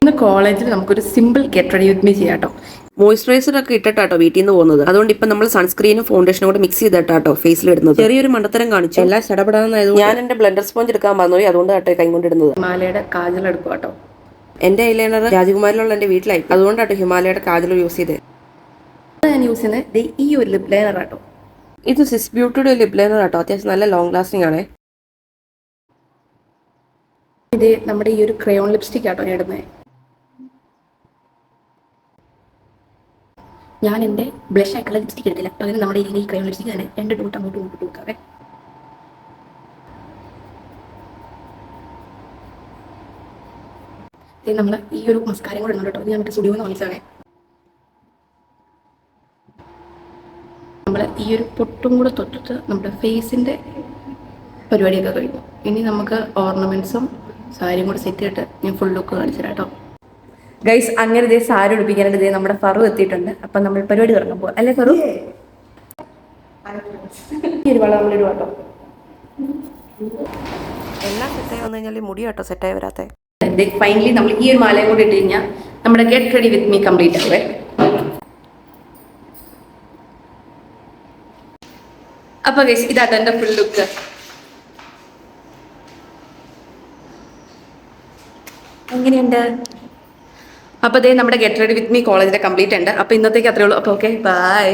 ഇന്ന് കോളേജിൽ നമുക്കൊരു simple get ready with me ചെയ്യാം കേട്ടോ. മോയ്സ്ചറൈസർ ഒക്കെ ഇട്ടിട്ടാട്ടോ വീട്ടിൽ നിന്ന് പോകുന്നത്. അതുകൊണ്ട് ഇപ്പൊ നമ്മൾ സൺസ്ക്രീനും ഫൗണ്ടേഷനും കൂടെ മിക്സ് ചെയ്തിട്ടാട്ടോ ഫേസിൽ ഇടുന്നത്. ചെറിയൊരു മണ്ടത്തരം കാണിച്ചു, എല്ലാം ചടപടാന്നായത്. ഞാൻ എന്റെ ബ്ലെൻഡർ സ്പോഞ്ച് എടുക്കാൻ മറന്നുപോയി, അതുകൊണ്ട് കേട്ടോ കൈ കൊണ്ടിടുന്നത്. ഹിമാലയുടെ കാജൽ എടുക്കും കേട്ടോ. എന്റെ ഐലൈനർ രാജകുമാരിലുള്ള എന്റെ വീട്ടിലായി, അതുകൊണ്ടാട്ടോ ഹിമാലയുടെ കാജൽ യൂസ് ചെയ്തത്. ഞാൻ യൂസ് ചെയ്യുന്നത് ഈ ഒരു ലിപ് ലൈനർ ആട്ടോ. ഇത് സിസ് ബ്യൂട്ടിയുടെ ലിപ് ലൈനർ ആട്ടോ. അത്യാവശ്യം നല്ല ലോങ് ലാസ്റ്റിംഗ് ആണ്. ഇത് നമ്മുടെ ഈ ഒരു ക്രയോൺ ലിപ്സ്റ്റിക് ആട്ടോ ഞാൻ ഇടുന്നത്. ഞാൻ എൻ്റെ ബ്ലഷ് ആയിട്ടുള്ള ലിപ്സ്റ്റിക് എടുത്തില്ല, അതിന് നമ്മുടെ ഈ ക്രയോൺ ലിപ്സ്റ്റിക് തന്നെ 2 ഡോട്ട് അങ്ങോട്ടും ഇങ്ങോട്ട് കൊടുക്കാവേ. നമ്മൾ ഈ ഒരു മസ്കാരം കൂടെ ഇടുന്നുണ്ട് കേട്ടോ. ഇത് ഞാൻ മറ്റേ സ്റ്റുഡിയോ എന്ന് വാങ്ങിച്ചതാണേ. നമ്മൾ ഈ ഒരു പൊട്ടും കൂടെ തൊട്ടിട്ട് നമ്മുടെ ഫേസിൻ്റെ പരിപാടിയൊക്കെ കഴിഞ്ഞു. ഇനി നമുക്ക് ഓർണമെന്റ്സും സാരിയും കൂടെ സെറ്റ് ചെയ്തിട്ട് ഞാൻ ഫുൾ ലുക്ക് കാണിച്ചു തരാം കേട്ടോ. ഗൈസ്, അങ്ങനെ ഇതേ സാരി ഉടുപ്പിക്കാനായിട്ട് ഇതേ നമ്മുടെ ഫറു എത്തിയിട്ടുണ്ട്. അപ്പം നമ്മൾ പരിപാടി തുടങ്ങാൻ പോവാം അല്ലേ ഫറു? ഈ ഒരു വള നമ്മളിടുക കേട്ടോ. എല്ലാം സെറ്റായി വന്നു കഴിഞ്ഞാൽ മുടി കേട്ടോ സെറ്റായി വരാത്തെ. ഫൈനലി നമ്മൾ ഈ ഒരു മാലയും കൂടി ഇട്ട് കഴിഞ്ഞാൽ നമ്മുടെ get ready with me complete ആവേ. അപ്പൊ ഗൈസ്, ഇതാട്ടോ എൻ്റെ ഫുൾ ലുക്ക്. എങ്ങനെയുണ്ട്? അപ്പോൾ ദേ നമ്മുടെ ഗെറ്റ് റെഡി വിത്ത് മീ കോളേജിലെ കംപ്ലീറ്റ് ഉണ്ട്. അപ്പോൾ ഇന്നത്തേക്ക് അത്രേ ഉള്ളൂ. അപ്പോൾ ഓക്കെ, ബൈ.